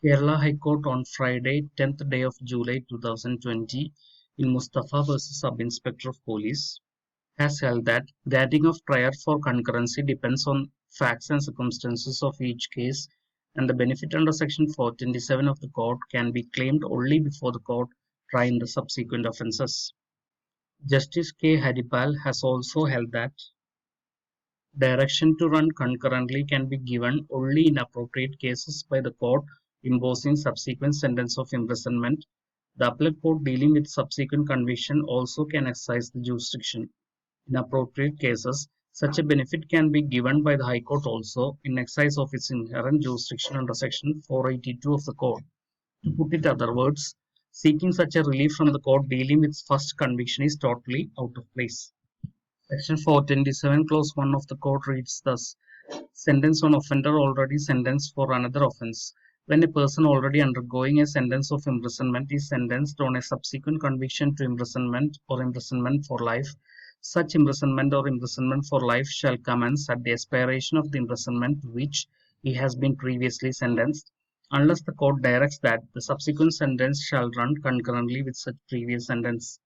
Kerala High Court on Friday, 10th day of July 2020, in Mustafa versus Sub-Inspector of Police, has held that granting of trial for concurrency depends on facts and circumstances of each case, and the benefit under Section 427 of the Code can be claimed only before the court trying the subsequent offences. Justice K. Haripal has also held that direction to run concurrently can be given only in appropriate cases by the court imposing subsequent sentence of imprisonment. The appellate court dealing with subsequent conviction also can exercise the jurisdiction. In appropriate cases, such a benefit can be given by the High Court also in exercise of its inherent jurisdiction under Section 482 of the Code. To put it other words, seeking such a relief from the court dealing with first conviction is totally out of place. Section 427 clause 1 of the code reads thus: sentence on offender already sentenced for another offence. When a person already undergoing a sentence of imprisonment is sentenced on a subsequent conviction to imprisonment or imprisonment for life, such imprisonment or imprisonment for life shall commence at the expiration of the imprisonment to which he has been previously sentenced, unless the court directs that the subsequent sentence shall run concurrently with such previous sentence.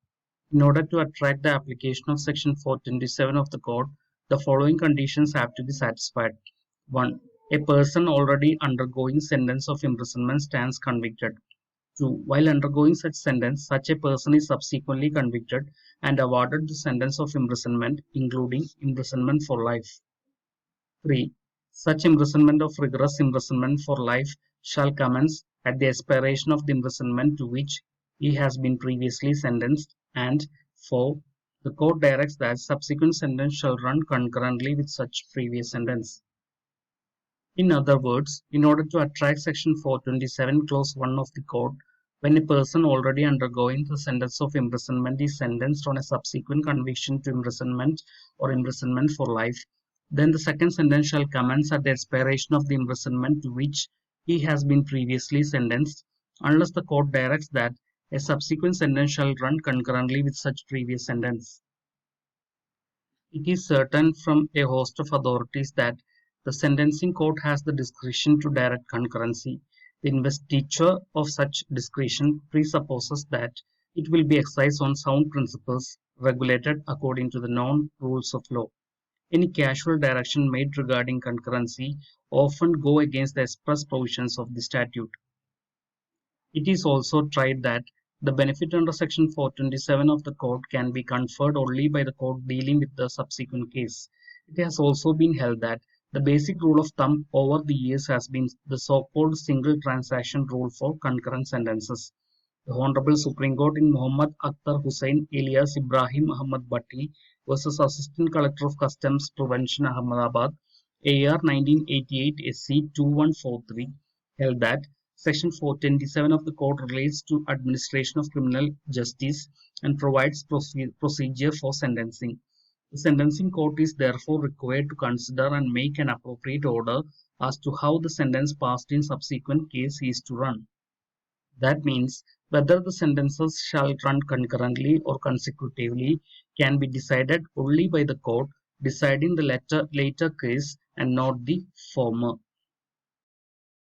In order to attract the application of Section 427 of the Code, the following conditions have to be satisfied. 1. A person already undergoing sentence of imprisonment stands convicted. 2. While undergoing such sentence, such a person is subsequently convicted and awarded the sentence of imprisonment, including imprisonment for life. 3. Such imprisonment of rigorous imprisonment for life shall commence at the expiration of the imprisonment to which he has been previously sentenced, and 4. The court directs that subsequent sentence shall run concurrently with such previous sentence. In other words, in order to attract Section 427 Clause 1 of the Code, when a person already undergoing the sentence of imprisonment is sentenced on a subsequent conviction to imprisonment or imprisonment for life, then the second sentence shall commence at the expiration of the imprisonment to which he has been previously sentenced, unless the court directs that a subsequent sentence shall run concurrently with such previous sentence. It is certain from a host of authorities that the sentencing court has the discretion to direct concurrency. The investiture of such discretion presupposes that it will be exercised on sound principles regulated according to the known rules of law. Any casual direction made regarding concurrency often go against the express provisions of the statute. It is also tried that the benefit under Section 427 of the Code can be conferred only by the court dealing with the subsequent case. It has also been held that the basic rule of thumb over the years has been the so-called single transaction rule for concurrent sentences. The Honorable Supreme Court in Muhammad Akhtar Hussain alias Ibrahim Ahmad Bhatti versus Assistant Collector of Customs Prevention Ahmedabad, AR 1988 SC 2143, held that Section 427 of the Code relates to administration of criminal justice and provides procedure for sentencing. The sentencing court is therefore required to consider and make an appropriate order as to how the sentence passed in subsequent case is to run. That means whether the sentences shall run concurrently or consecutively can be decided only by the court deciding the later case and not the former.